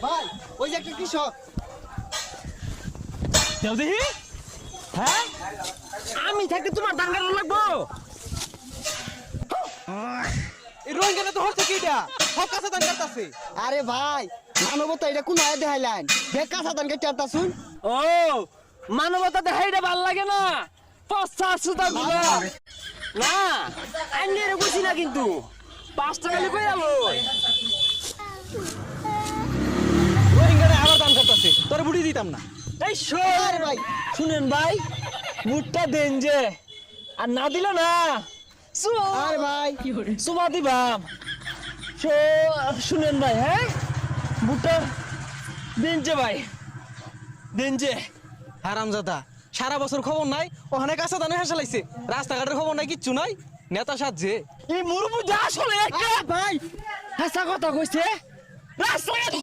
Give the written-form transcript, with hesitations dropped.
ভাই ওই যে একটা কৃষক দেও দেখি। হ্যাঁ আমি থাকতে তোমার ধান কাটা লাগবো? এই রোহিঙ্গাটা তো হচ্ছে কিটা সব কাছে দান করতেছে। আরে ভাই মানবতা এটা কোন আয় দেখাইলেন দেখ কাঁচা ধান কেটে আনতা শুন ও মানবতা দেখাইটা ভাল লাগে না, পচা সুতা গুলো না। আমি এর বুঝি না কিন্তু 5 টাকা লিখে যাবো। রোহিঙ্গাটা আবার দান করতেছে, তোরে বুড়ি দিতাম না। এই শোন আরে ভাই শুনেন ভাই, বুটটা দেন যে, আর না দিলে না আরে ভাই সুমা দিবাম। শুনেন ভাই, হ্যাঁ বুটটা দেন যে ভাই, দেন যে। হারামজাদা সারা বছর খবর নাই, ওখানে কাঁচা দানে হেসে লাগছে, রাস্তাঘাটের খবর নাই, কিচ্ছু নাই। নেতা সাজছে। এই মুরুবু যা আসলে একটা ভাই হাসা কথা কইছে রাস্তায়